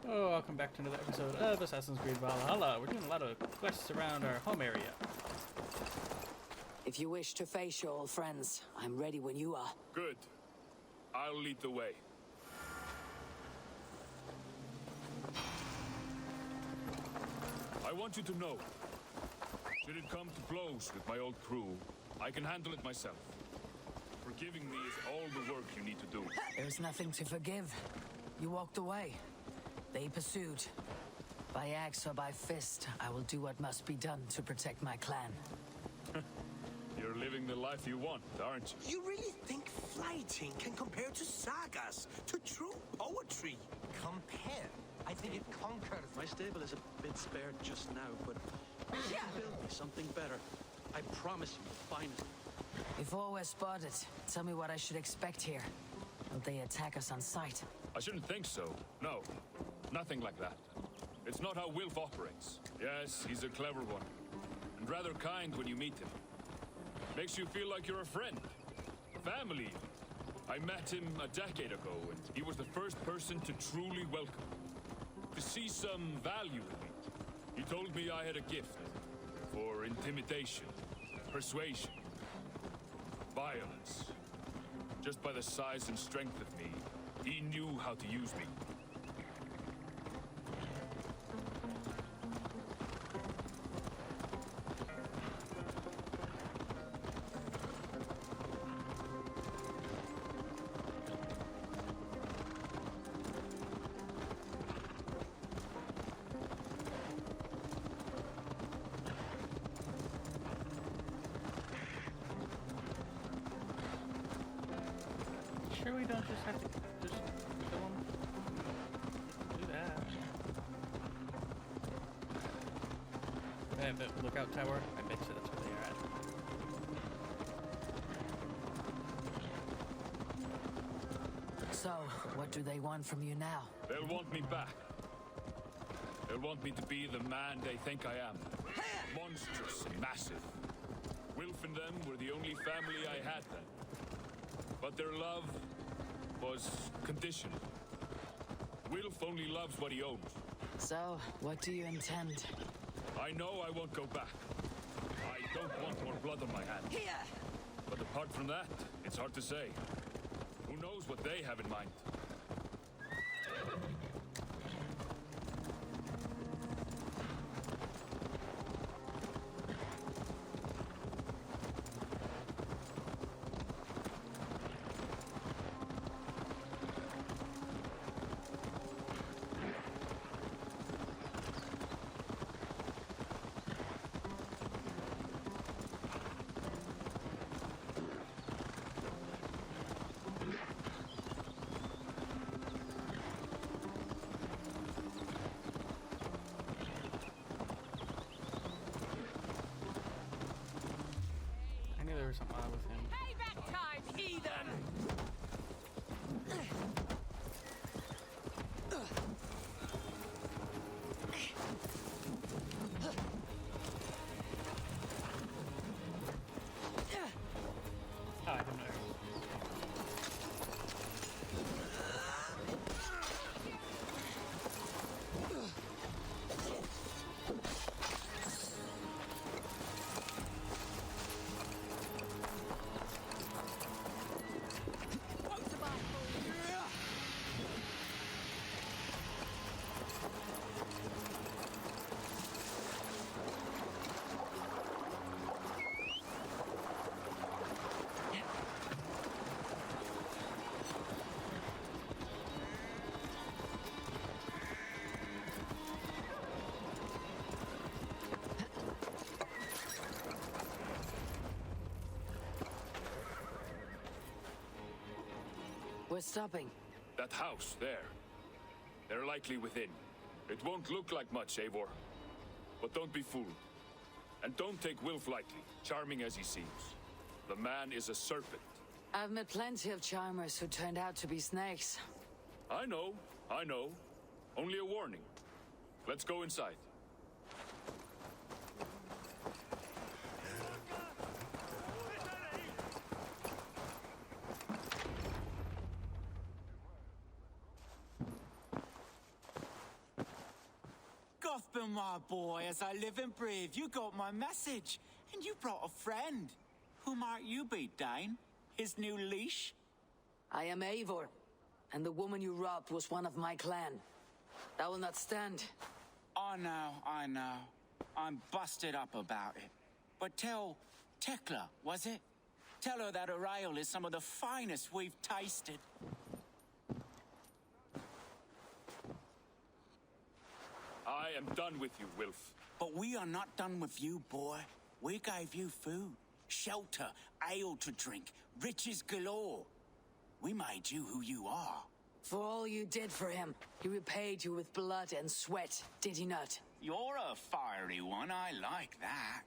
Oh, welcome back to another episode of Assassin's Creed Valhalla. We're doing a lot of quests around our home area. If you wish to face your old friends, I'm ready when you are. Good. I'll lead the way. I want you to know, should it come to blows with my old crew, I can handle it myself. Forgiving me is all the work you need to do. There's nothing to forgive. You walked away. They pursued. By axe or by fist, I will do what must be done to protect my clan. You're living the life you want, aren't you? You really think fighting can compare to sagas, to true poetry? Compare? I think it conquers. My stable is a bit spared just now, but build me something better. I promise you, finally. Before we're spotted, tell me what I should expect here. Will they attack us on sight? I shouldn't think so. No. Nothing like that. It's not how Wilf operates. Yes, he's a clever one. And rather kind when you meet him. Makes you feel like you're a friend. Family. I met him a decade ago, and he was the first person to truly welcome me. To see some value in me. He told me I had a gift. For intimidation. Persuasion. Violence. Just by the size and strength of me, he knew how to use me. Sure we don't just have to just kill them? Do that. The lookout tower? I bet you that's where they are at. So, what do they want from you now? They'll want me back. They'll want me to be the man they think I am. Monstrous and massive. Wilf and them were the only family I had then. But their love was conditional. Wilf only loves what he owns. So, what do you intend? I know I won't go back. I don't want more blood on my hands. Here! But apart from that, it's hard to say. Who knows what they have in mind? I knew there was something wrong with him. Payback time, heathen! Oh, I didn't know. We're stopping. That house, there. They're likely within. It won't look like much, Eivor. But don't be fooled. And don't take Wilf lightly, charming as he seems. The man is a serpent. I've met plenty of charmers who turned out to be snakes. I know. Only a warning. Let's go inside. Tyban, my boy, as I live and breathe, you got my message. And you brought a friend. Who might you be, Dane? His new leash? I am Eivor, and the woman you robbed was one of my clan. That will not stand. I know. I'm busted up about it. But tell Tekla, was it? Tell her that her ale is some of the finest we've tasted. I am done with you, Wilf. But we are not done with you, boy. We gave you food, shelter, ale to drink, riches galore. We made you who you are. For all you did for him, he repaid you with blood and sweat, did he not? You're a fiery one, I like that.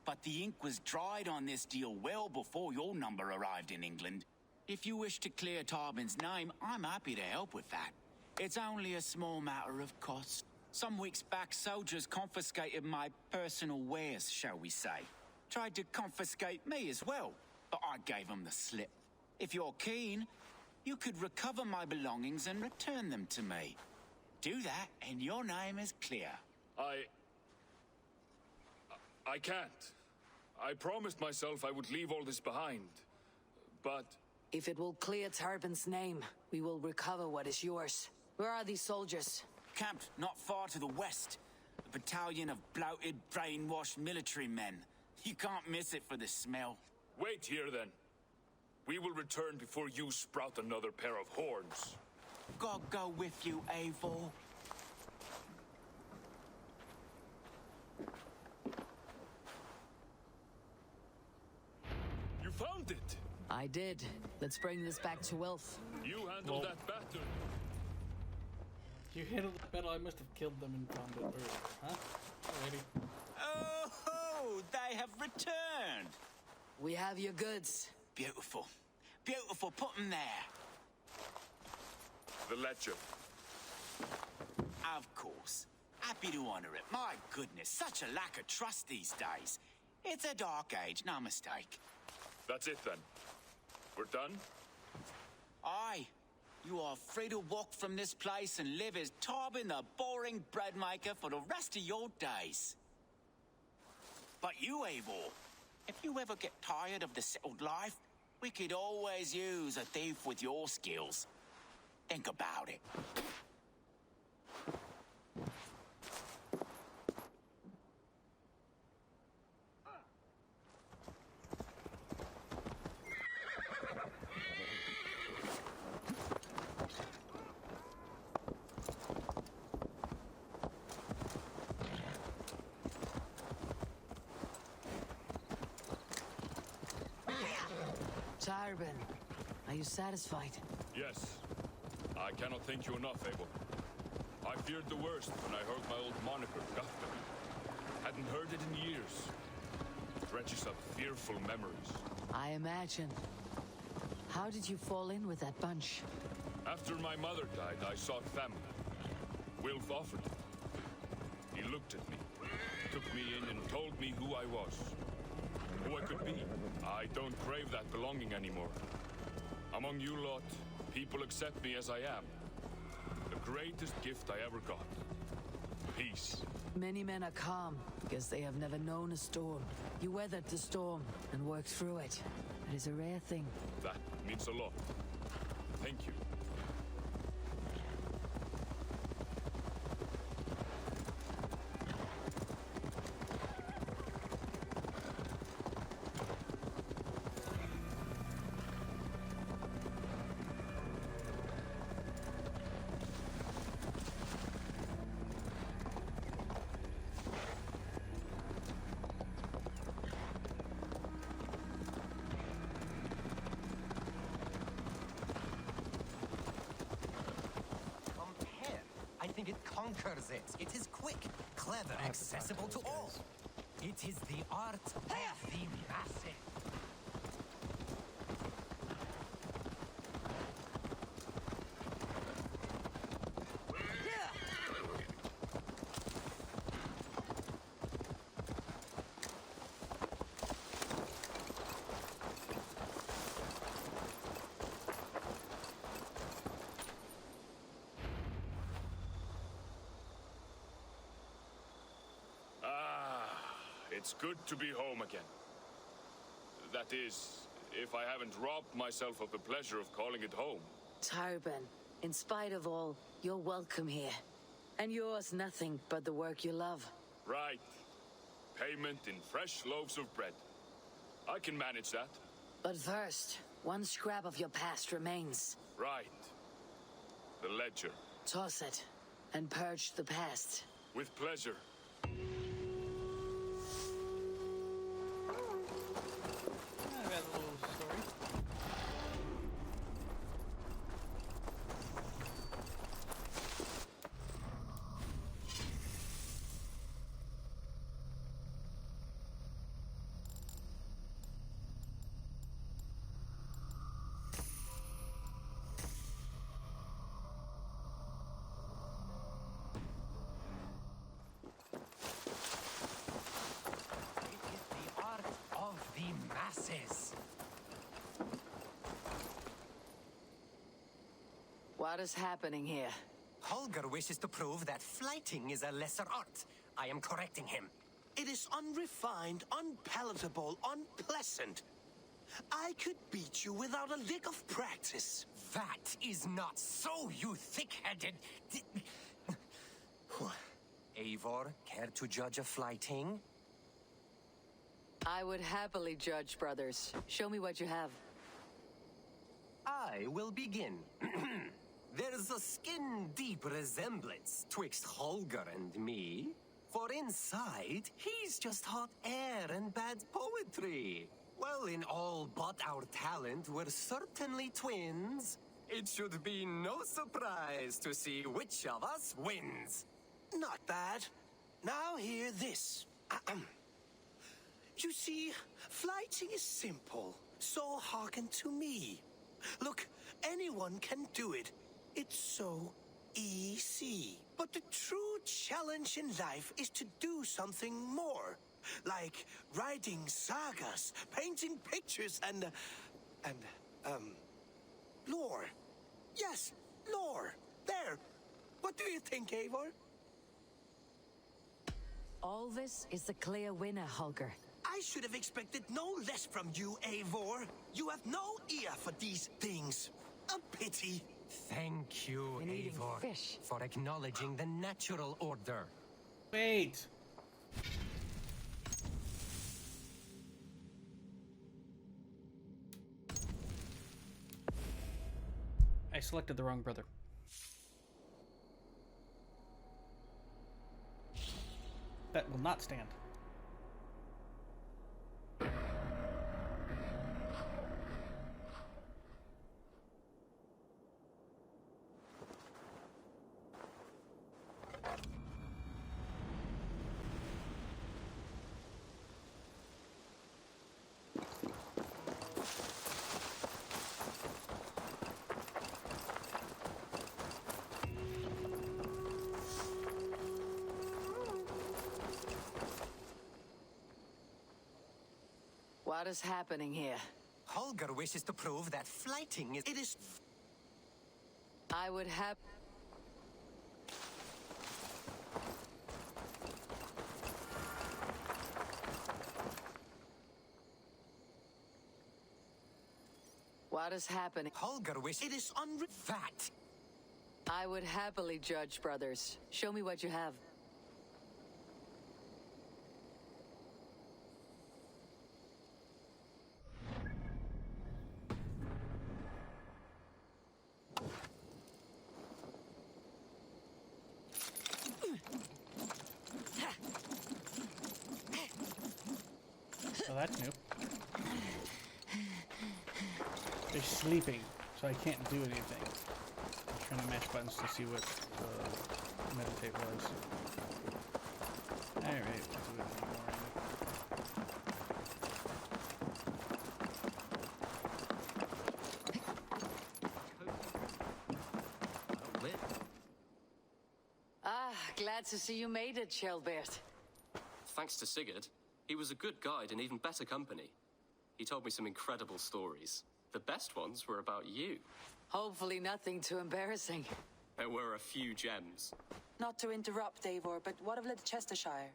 But the ink was dried on this deal well before your number arrived in England. If you wish to clear Tyban's name, I'm happy to help with that. It's only a small matter of cost. Some weeks back, soldiers confiscated my personal wares, shall we say. Tried to confiscate me as well, but I gave them the slip. If you're keen, you could recover my belongings and return them to me. Do that, and your name is clear. I can't. I promised myself I would leave all this behind. But... If it will clear Tyban's name, we will recover what is yours. Where are these soldiers? Camped not far to the west. A battalion of bloated, brainwashed military men. You can't miss it for the smell. Wait here, then. We will return before you sprout another pair of horns. God go with you, Eivor. You found it! I did. Let's bring this back to Wilf. You handled that battle. You handled the battle. I must have killed them and found it earlier, huh? Alrighty. Oh, they have returned. We have your goods. Beautiful. Beautiful. Put them there. The ledger. Of course. Happy to honor it. My goodness, such a lack of trust these days. It's a dark age, no mistake. That's it, then. We're done? Aye. You are free to walk from this place and live as Tyban the boring bread maker for the rest of your days. But you, Eivor, if you ever get tired of the settled life, we could always use a thief with your skills. Think about it. Tyban, are you satisfied? Yes. I cannot thank you enough, Eivor. I feared the worst when I heard my old moniker, Guthrum. Hadn't heard it in years. It dredges up fearful memories. I imagine. How did you fall in with that bunch? After my mother died, I sought family. Wilf offered it. He looked at me, took me in and told me who I was. Who I could be. I don't crave that belonging anymore. Among you lot, people accept me as I am. The greatest gift I ever got. Peace. Many men are calm because they have never known a storm. You weathered the storm and worked through it. It is a rare thing. That means a lot. Thank you. I think it conquers it. It is quick, clever, accessible to all. It is the art of the masses. It's good to be home again. That is, if I haven't robbed myself of the pleasure of calling it home. Tyban, in spite of all, you're welcome here. And yours nothing but the work you love. Right. Payment in fresh loaves of bread. I can manage that. But first, one scrap of your past remains. Right. The ledger. Toss it, and purge the past. With pleasure. I got a little story. It is the art of the masses. What is happening here? Holger wishes to prove that flighting is a lesser art. I am correcting him. It is unrefined, unpalatable, unpleasant. I could beat you without a lick of practice. That is not so, you thick-headed... Eivor, care to judge a flighting? I would happily judge, brothers. Show me what you have. I will begin. There's a skin-deep resemblance twixt Holger and me. For inside, he's just hot air and bad poetry. Well, in all but our talent, we're certainly twins. It should be no surprise to see which of us wins. Not bad. Now hear this. You see, flighting is simple, so hearken to me. Look, anyone can do it. It's so easy. But the true challenge in life is to do something more. Like writing sagas, painting pictures, and lore. Yes, lore. There. What do you think, Eivor? All this is the clear winner, Holger. I should have expected no less from you, Eivor. You have no ear for these things. A pity. Thank you, And eating Eivor, fish. for acknowledging the natural order. Wait! I selected the wrong brother. That will not stand. What is happening here? Holger wishes to prove that flighting is... It is... I would have... What is happening? Holger wishes... It is That I would happily judge, brothers. Show me what you have. Oh, that's new. They're sleeping, so I can't do anything. I'm trying to mash buttons to see what meditate was. Alright, let's do it in the morning. Ah, glad to see you made it, Shelbert. Thanks to Sigurd, he was a good guide and even better company. He told me some incredible stories. The best ones were about you. Hopefully nothing too embarrassing. There were a few gems. Not to interrupt, Eivor, but what of Leicestershire?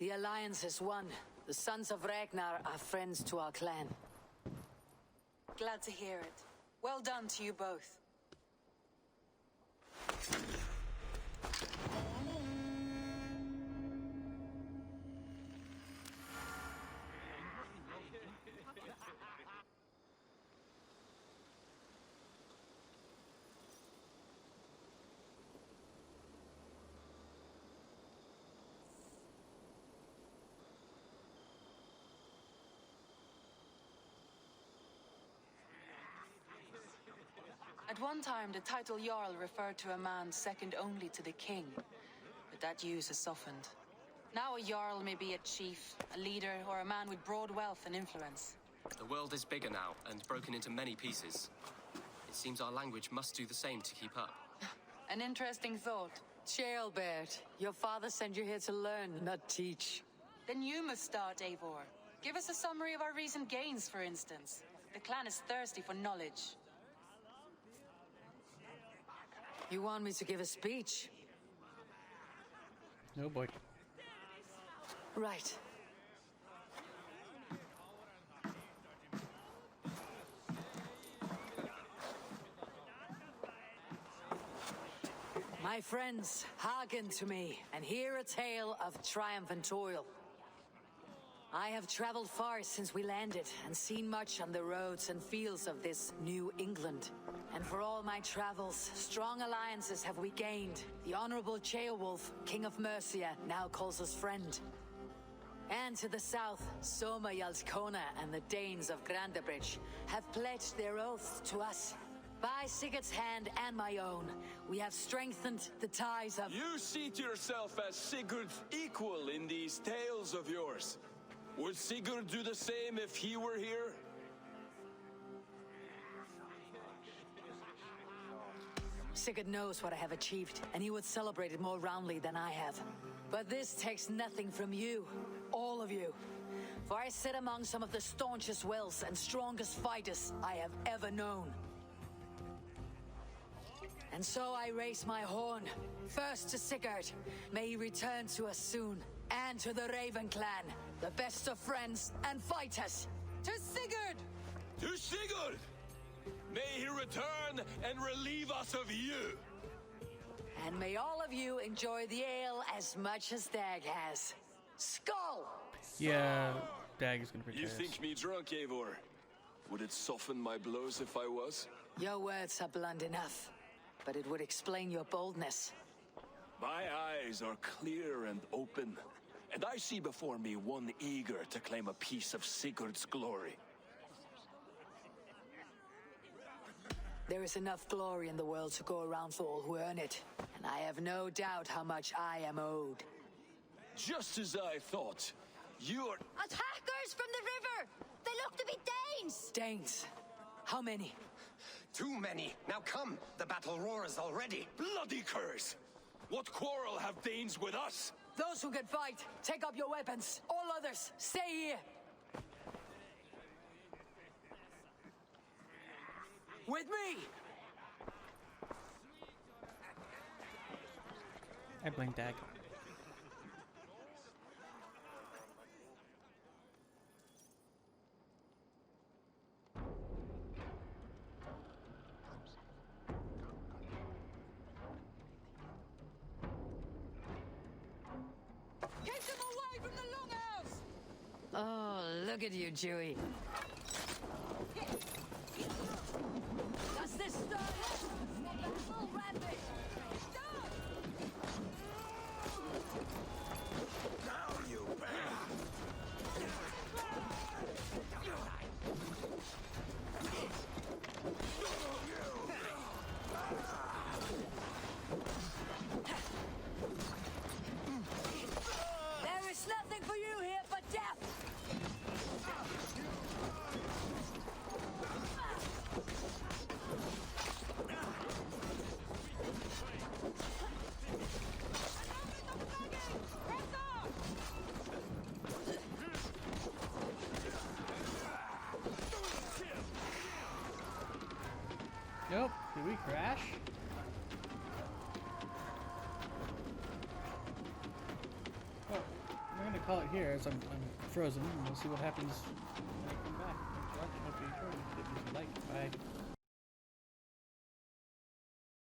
The Alliance is one. The Sons of Ragnar are friends to our clan. Glad to hear it. Well done to you both. At one time, the title Jarl referred to a man second only to the king, but that use has softened. Now a Jarl may be a chief, a leader, or a man with broad wealth and influence. The world is bigger now and broken into many pieces. It seems our language must do the same to keep up. An interesting thought. Charlbert, your father sent you here to learn, not teach. Then you must start, Eivor. Give us a summary of our recent gains, for instance. The clan is thirsty for knowledge. You want me to give a speech? Oh boy. Right. My friends, hearken to me and hear a tale of triumph and toil. I have traveled far since we landed and seen much on the roads and fields of this New England. And for all my travels, strong alliances have we gained. The Honorable Ceolwulf, King of Mercia, now calls us friend. And to the south, Soma Jarlskona and the Danes of Grandabridge have pledged their oath to us. By Sigurd's hand and my own, we have strengthened the ties of... You seat yourself as Sigurd's equal in these tales of yours. Would Sigurd do the same if he were here? Sigurd knows what I have achieved, and he would celebrate it more roundly than I have. But this takes nothing from you, all of you. For I sit among some of the staunchest wills and strongest fighters I have ever known. And so I raise my horn, first to Sigurd. May he return to us soon. And to the Raven clan, the best of friends and fighters. To Sigurd! To Sigurd! May he return and relieve us of you! And may all of you enjoy the ale as much as Dag has. Skull! Yeah, Dag is gonna protect You us. think me drunk, Eivor? Would it soften my blows if I was? Your words are blunt enough, but it would explain your boldness. My eyes are clear and open, and I see before me one eager to claim a piece of Sigurd's glory. There is enough glory in the world to go around for all who earn it, and I have no doubt how much I am owed. Just as I thought. You're... Attackers from the river! They look to be Danes! Danes? How many? Too many. Now come, the battle roars already. Bloody curse! What quarrel have Danes with us? Those who can fight, take up your weapons. All others, stay here. With me! I blame Dag. Keep them away from the longhouse! Oh, look at you, Dewey. Does this start? Full rampage! Now you There is nothing for you here but death! Nope. Did we crash? Oh, we're gonna call it here as I'm frozen, and we'll see what happens when I come back. Good luck. Hope you enjoyed it.